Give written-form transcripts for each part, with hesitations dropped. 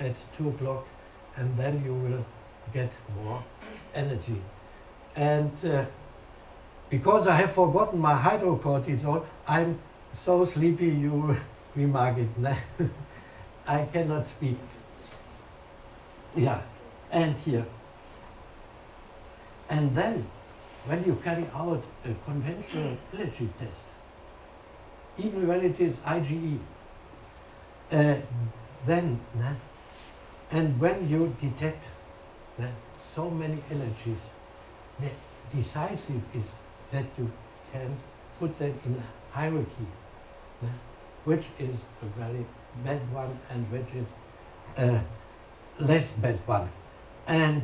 at 2 o'clock, and then you will get more energy. And because I have forgotten my hydrocortisol, I'm so sleepy you remark it. I cannot speak. Yeah, and here. And then, when you carry out a conventional allergy test, even when it is IgE, then, and when you detect so many allergies, the decisive is that you can put them in a hierarchy, which is a very bad one and which is a less bad one. And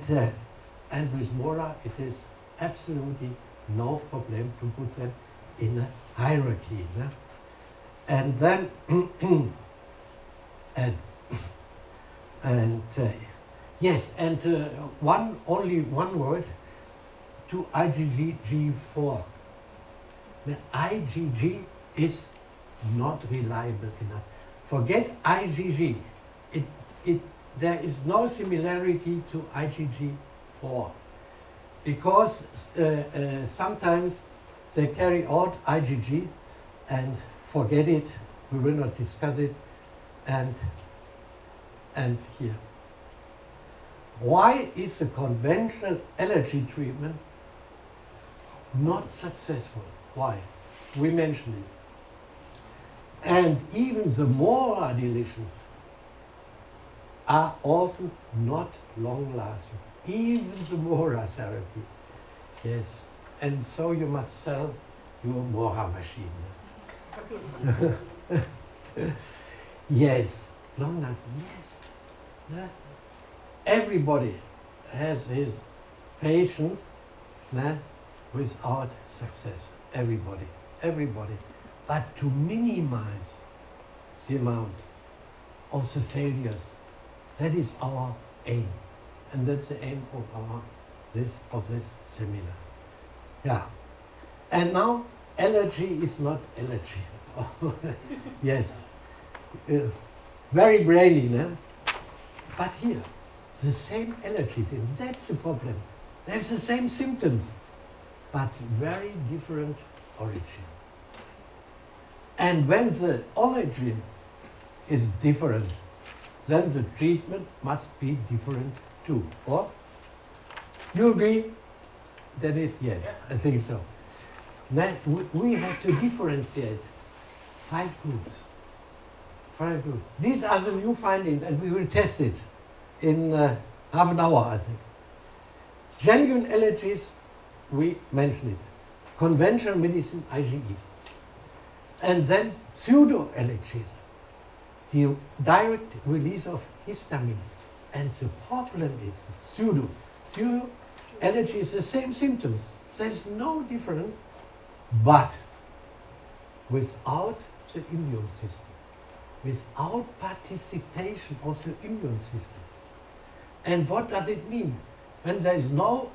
with Mora, it is absolutely no problem to put them in a hierarchy. And then, yes, and only one word to IgG4. The IgG is not reliable enough. Forget IgG. There is no similarity to IgG4 because sometimes they carry out IgG and forget it. We will not discuss it. And here. Why is the conventional allergy treatment not successful? Why? We mentioned it. And even the more delicious are often not long-lasting. Even the Mora therapy. Yes. And so you must sell your Mora machine. Yes. Long-lasting. Yes. Everybody has his patient without success. Everybody. But to minimize the amount of the failures, that is our aim. And that's the aim of this seminar. Yeah. And now, allergy is not allergy. Yes. Very brainy, no? But here, the same allergy thing, that's the problem. They have the same symptoms, but very different origin. And when the origin is different, then the treatment must be different too. Or? You agree? Dennis? Yes, I think so. Now, we have to differentiate 5 groups. 5 groups. These are the new findings, and we will test it in half an hour, I think. Genuine allergies, we mentioned it. Conventional medicine, IgE. And then pseudo-allergies, the direct release of histamine. And the problem is pseudo-allergy is the same symptoms. There's no difference, but without the immune system, without participation of the immune system. And what does it mean? When there is no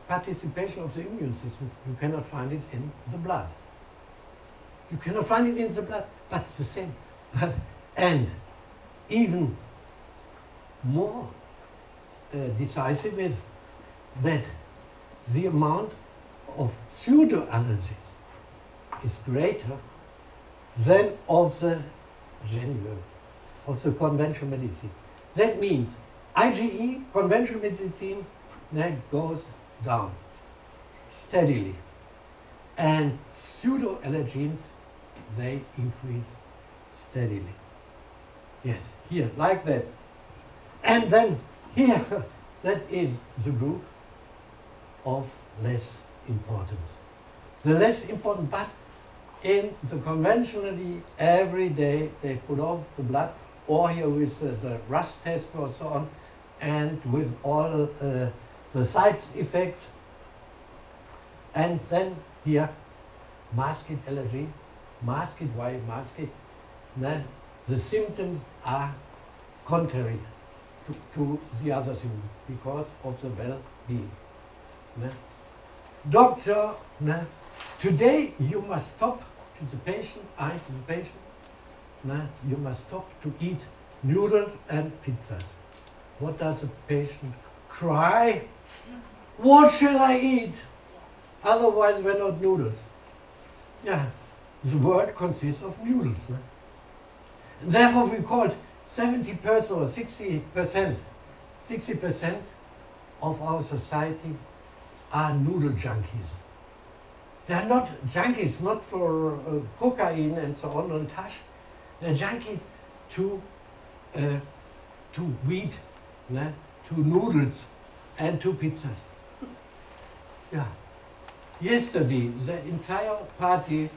participation of the immune system, you cannot find it in the blood. You cannot find it in the blood, but it's the same. And even more decisive is that the amount of pseudo-allergies is greater than of the genuine, of the conventional medicine. That means IgE, conventional medicine, goes down steadily. And pseudo-allergens, they increase steadily. Yes, here, like that. And then here, that is the group of less importance. The less important, but in the conventionally, every day they put off the blood, or here with the rust test or so on, and with all the side effects. And then here, masked allergy. Masked, why masked? The symptoms are contrary to the other symptoms because of the well-being. Doctor, today you must stop to the patient, you must stop to eat noodles and pizzas. what does the patient cry? What shall I eat? Otherwise we're not noodles. Yeah, the world consists of noodles. No? Therefore we call it 70% or 60% of our society are noodle junkies. They are not junkies, not for cocaine and so on and hash. They're junkies to wheat, to noodles and to pizzas. Yeah. Yesterday, the entire party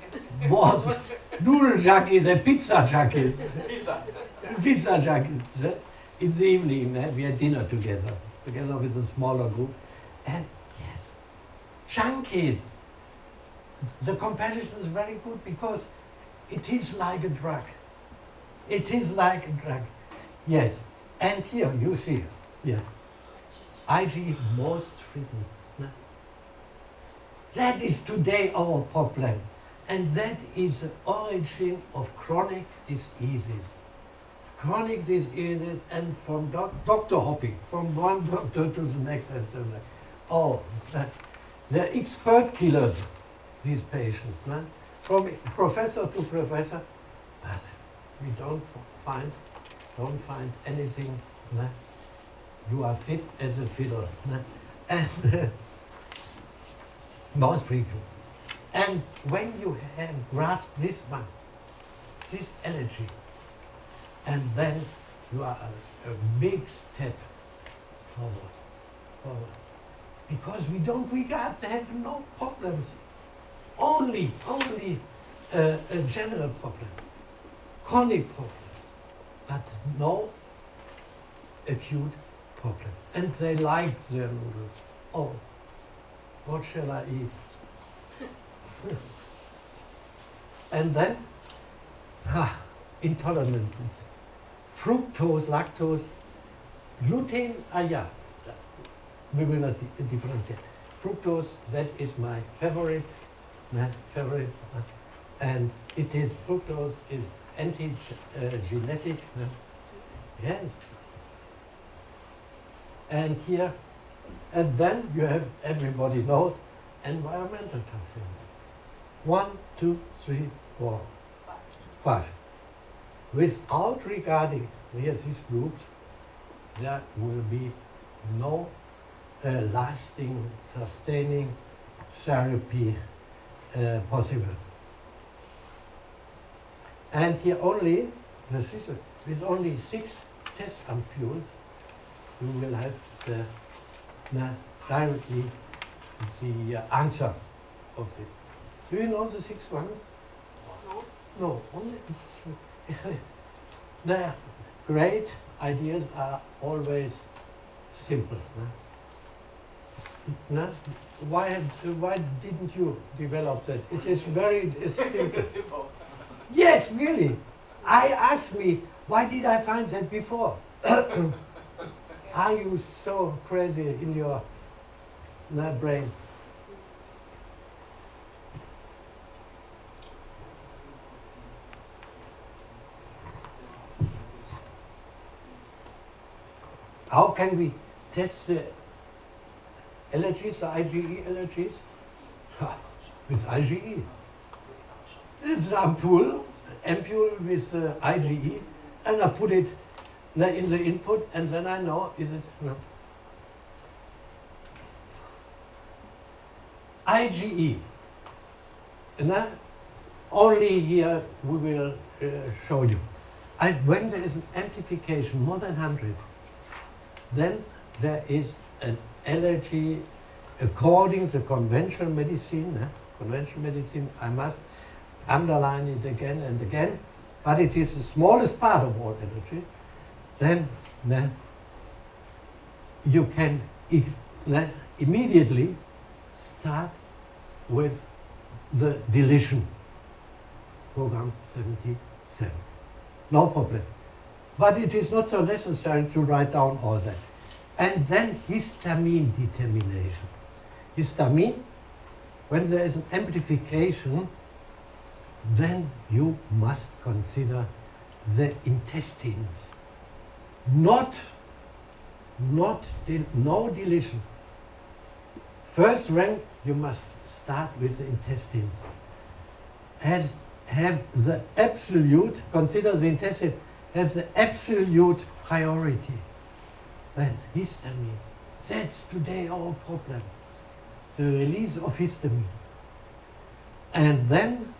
was noodle junkies and pizza junkies. Pizza junkies. In the evening, we had dinner together with a smaller group. And yes, junkies. The comparison is very good because it is like a drug. It is like a drug. Yes. And here, you see, yeah, IgE most frequent. No? That is today our problem. And that is the origin of chronic diseases. Chronic diseases and from doctor hopping, from one doctor to the next and so on. Oh, they're expert killers, these patients. No? From professor to professor, but we don't find anything. No? You are fit as a fiddle. No? And most frequent. And when you have grasped this one, this allergy, and then you are a big step forward. Because we don't regard, they have no problems. Only general problems, chronic problems, but no acute problem. And they like their noodles. Oh, what shall I eat? And then, intolerances. Fructose, lactose, gluten, yeah, we will not differentiate. Fructose, that is my favorite, and it is, fructose is anti-genetic, yes. And here, and then you have, everybody knows, environmental toxins. 1, 2, 3, 4, 5. Without regarding these groups, there will be no lasting, sustaining therapy possible. And here only, with only 6 test ampules, you will have directly the answer of this. Do you know the 6 ones? No. No, only the great ideas are always simple. No? Why didn't you develop that? It is very simple. Yes, really. I asked me, why did I find that before? Are you so crazy in your brain? How can we test the allergies, the IgE allergies? With IgE. It's an ampule with IgE, and I put it in the input, and then I know, is it, no. IgE. And only here we will show you. When there is an amplification more than 100, then there is an allergy according to conventional medicine. I must underline it again and again, but it is the smallest part of all allergies. Then you can immediately start with the deletion, program 77. No problem. But it is not so necessary to write down all that. And then histamine determination. Histamine, when there is an amplification, then you must consider the intestines, not no deletion. First rank, you must start with the intestines. Have the absolute, consider the intestine, have the absolute priority. Then histamine. That's today our problem. The release of histamine. And then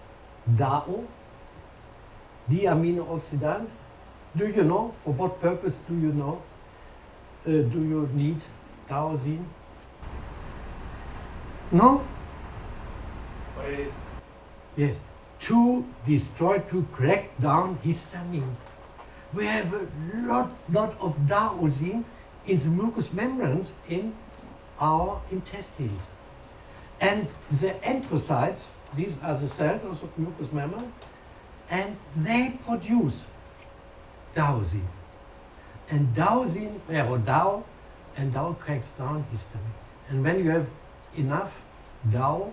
DAO, diamino-oxidant. Do you know, for what purpose do you know? Do you need tyrosine? No? What it is? Yes, to destroy, to crack down histamine. We have a lot of tyrosine in the mucous membranes in our intestines. And the enterocytes, these are the cells of the mucous membrane, and they produce tyrosine. And tyrosine, or DAO, and DAO cracks down histamine. And when you have enough DAO,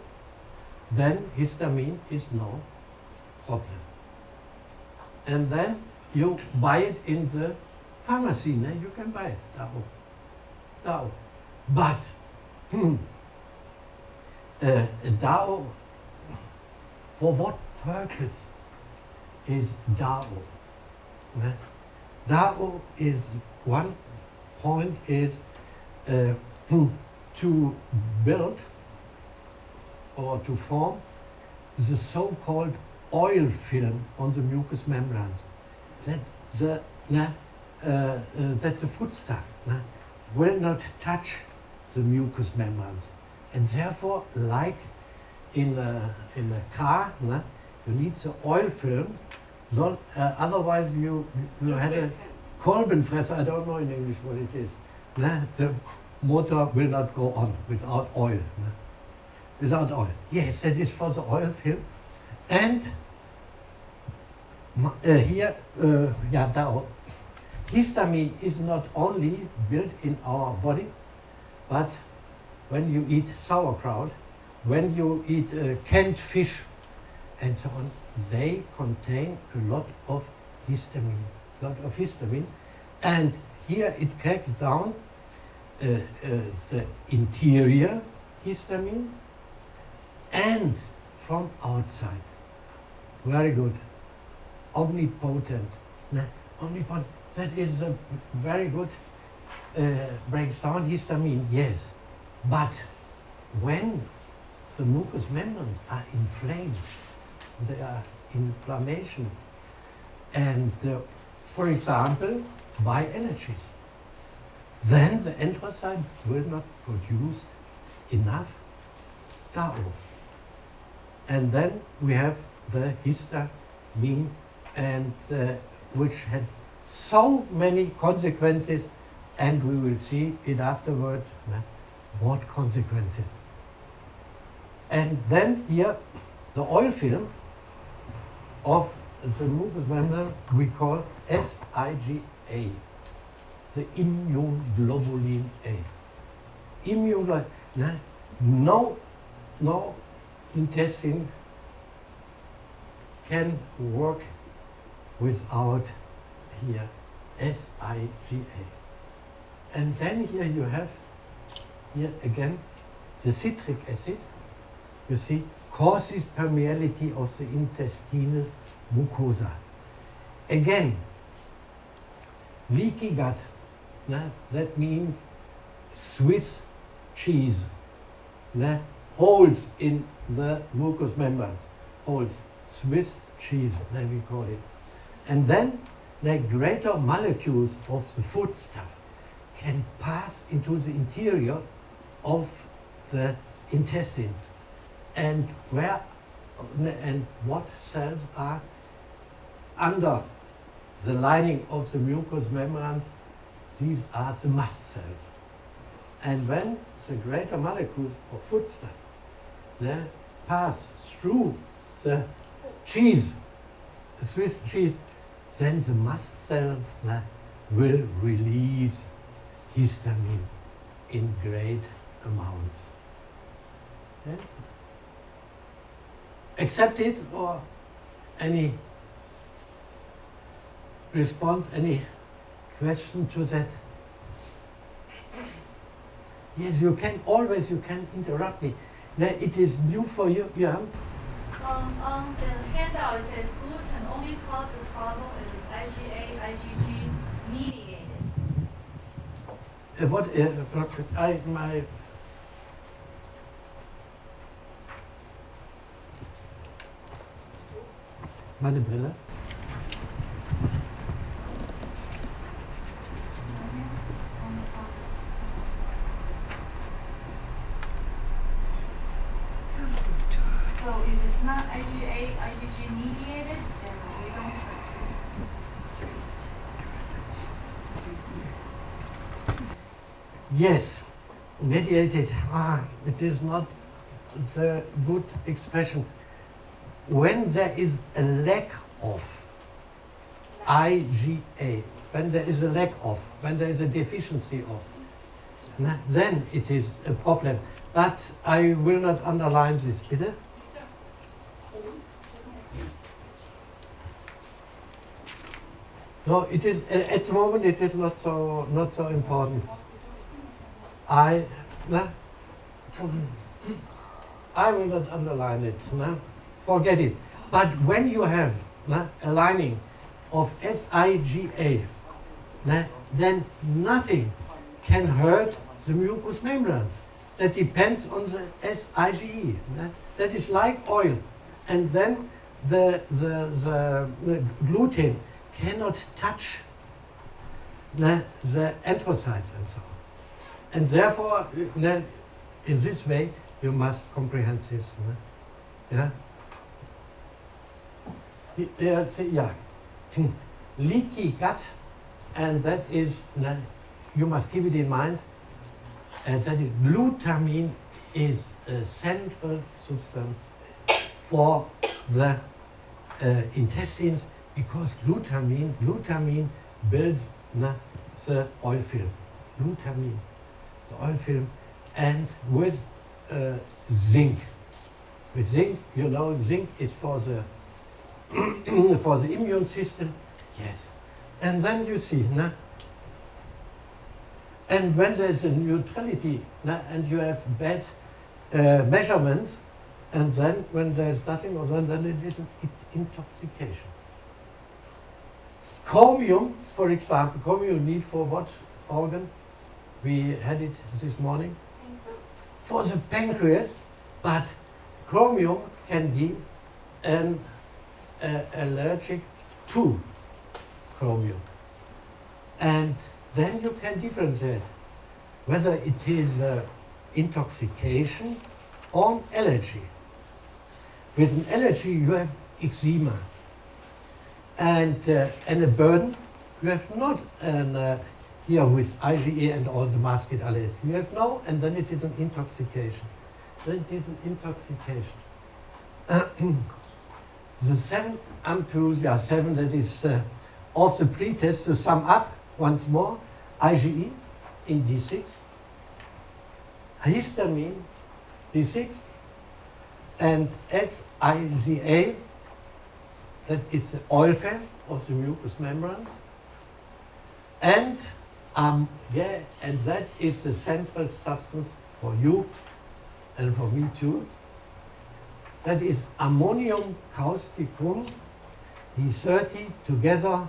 then histamine is no problem. And then you buy it in the pharmacy, you can buy it, DAO. But DAO, for what purpose is DAO? DAO is, one point is to build or to form the so-called oil film on the mucous membranes. That's the foodstuff, will not touch the mucous membranes. And therefore, like in a car, you need the oil film. So, otherwise you had a Kolbenfresser, I don't know in English what it is. The motor will not go on without oil. Without oil. Yes, that is for the oil film. And here, histamine is not only built in our body, but when you eat sauerkraut, when you eat canned fish, and so on, they contain a lot of histamine, and here it cracks down the interior histamine and from outside. Very good. Omnipotent. Omnipotent. That is a very good breaks down histamine, yes. But when the mucous membranes are inflamed, they are inflammation, and for example, by allergies, then the enterocyte will not produce enough DAO. And then we have the histamine, and which had so many consequences, and we will see it afterwards, what consequences. And then here, the oil film of the mucous membrane we call SIGA, the immunoglobulin A. Immunoglobulin, no intestine can work without here SIGA. And then here you have, here again, the citric acid, you see, causes permeability of the intestinal mucosa. Again, leaky gut, that means Swiss cheese, holes in the mucous membrane, holes, Swiss cheese, we call it. And then the greater molecules of the foodstuff can pass into the interior of the intestines. And what cells are under the lining of the mucous membranes? These are the mast cells. And when the greater molecules of foodstuff pass through the cheese, the Swiss cheese, then the mast cells will release histamine in great amounts. Yes? Accept it, or any response, any question to that? Yes, you can always, you can interrupt me. Now, it is new for you, yeah? On the handout it says gluten only causes problem if it's IgA, IgG mediated. Meine Brille? So if it's not IgA, IgG mediated, then we don't treat. Yes, mediated. It is not the good expression. When there is a lack of IgA, when there is a lack of, when there is a deficiency of, then it is a problem. But I will not underline this, bitte? No, it is at the moment it is not so important. I will not underline it. Forget it. But when you have a lining of SIGA, then nothing can hurt the mucous membranes. That depends on the SIGE. That is like oil. And then the gluten cannot touch the anthracytes and so on. And therefore, in this way, you must comprehend this. Yeah? Yeah. Leaky gut, and that is, you must keep it in mind, and that is glutamine is a central substance for the intestines, because glutamine builds the oil film. Glutamine, the oil film, and with zinc. With zinc, you know, zinc is for the for the immune system. Yes. And then you see, and when there is a neutrality, and you have bad measurements, and then when there is nothing, or then it is an intoxication. Chromium, for example, chromium you need for what organ? We had it this morning. Pancreas. For the pancreas, but chromium can be an allergic to chromium. And then you can differentiate whether it is intoxication or allergy. With an allergy, you have eczema. And a burn, you have not an, here with IgA and all the masked allergy. You have no, and then it is an intoxication. Then it is an intoxication. The 7 ampoules, seven, that is of the pretest, to sum up once more: IgE in D6, histamine D6, and SIGA, that is the oil film of the mucous membranes, and and that is the central substance for you and for me too. That is ammonium causticum D30 together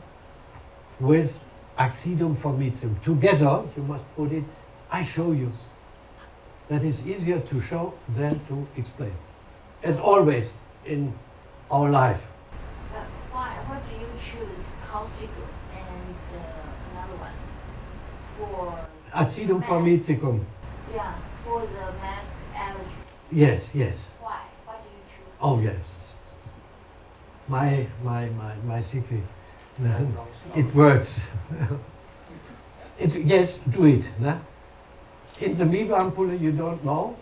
with Acidum formicium. Together, you must put it, I show you. That is easier to show than to explain. As always in our life. But why? What do you choose? Causticum and another one for Acidum mask? formicum. Yeah, for the mask allergy. Yes, yes. Why? Why do you choose? Oh yes. My secret. It works. Yes, do it. In the Miba ampulle you don't know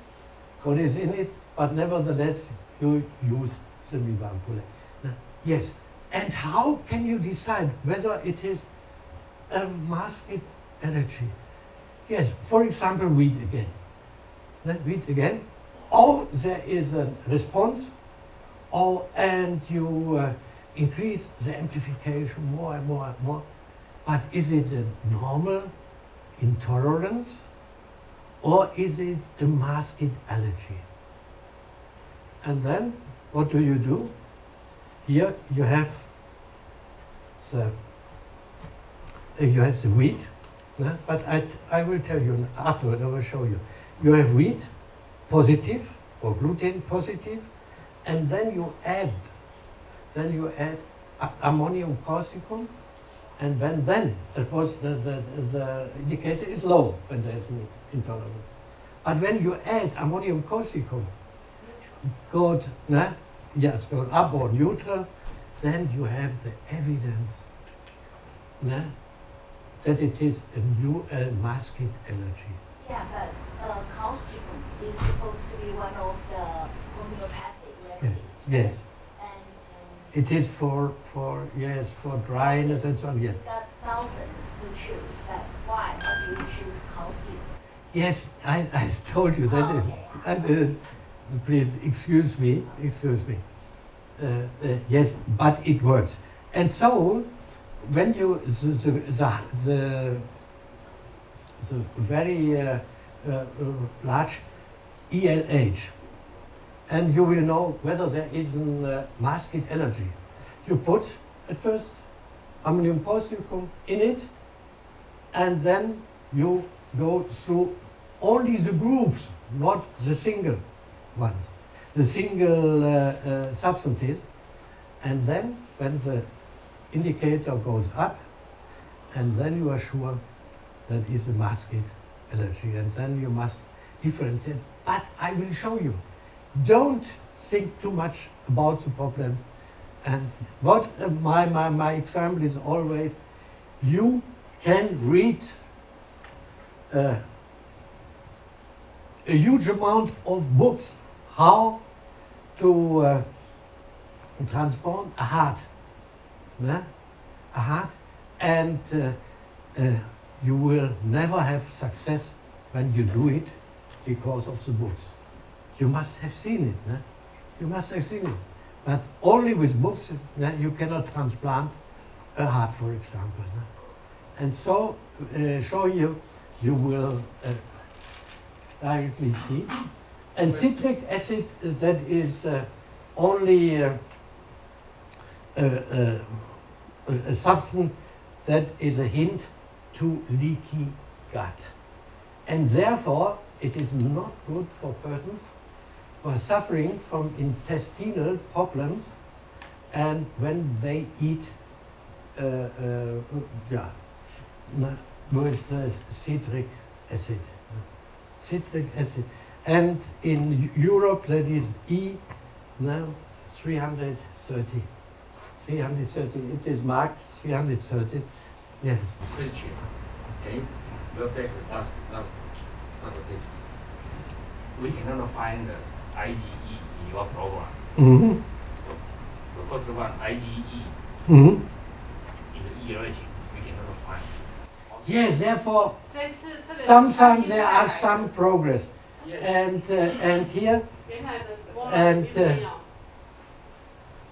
what is in it, but nevertheless you use the Miba ampulle. Yes. And how can you decide whether it is a masked allergy? Yes, for example, wheat again. Wheat again. Or there is a response, and you increase the amplification more and more and more. But is it a normal intolerance? or is it a masked allergy? And then what do? Here you have the wheat, but I will tell you afterward. I will show you. You have wheat positive or gluten positive, and then you add ammonium causticum, and then it was the indicator is low when there is an intolerance. But when you add ammonium causticum, goes up or neutral, then you have the evidence that it is a new masked allergy. Yeah, but causticum is supposed to be one of the homeopathic remedies. Yes. And It is for dryness and so on. Yes. you got thousands to choose. Why do you choose causticum? Yes, I told you that is. Okay. That is. Please excuse me. Yes, but it works. And so, when you the very large ELH, and you will know whether there is a masked allergy. You put at first ammonium causticum in it, and then you go through only the groups, not the single ones, the single substances, and then when the indicator goes up, and then you are sure that is a masked allergy, and then you must differentiate. But I will show you. Don't think too much about the problems. And what my example is always, you can read a huge amount of books how to transform a heart, and you will never have success when you do it because of the books. You must have seen it. You must have seen it. But only with books you cannot transplant a heart, for example. And so, show you will directly see. And citric acid, that is only a substance that is a hint to leaky gut. And therefore, it is not good for persons who are suffering from intestinal problems, and when they eat with citric acid. Citric acid. And in Europe, that is E, 330. 330. It is marked 330. Yes. Search. Can you go back to last page? We cannot find the IgE in your program. Mm-hmm. The first one, IgE, Mm-hmm. in the ELH, we cannot find. Yes, therefore, 这次这个 sometimes there are some progress. Yes. And here, 原来的 And, 里面没有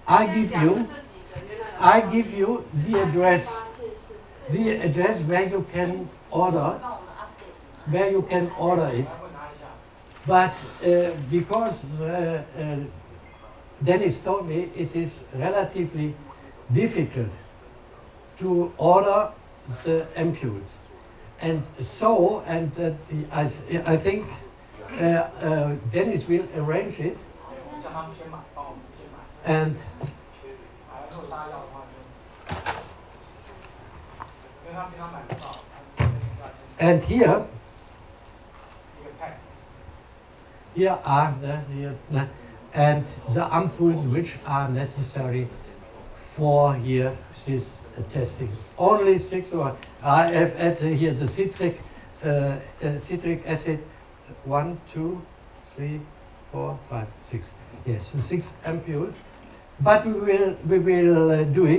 I give 讲的 you 这几个原来的 I give you the address, 是 the address where you can order, 帮我们 update。 where you can order it. 来问他一下。 But because Dennis told me it is relatively difficult to order the ampules, and so I think Dennis will arrange it, 叫他们先买，帮我们先买。 and 如果大家要的话就，因为他平常买不到，他们先 and here 一个 pack。 here are and the ampules which are necessary for here this testing. Only 6 or I have added here the citric acid 1, 2, 3, 4, 5, 6. Yes, the 6 ampules. But we will do it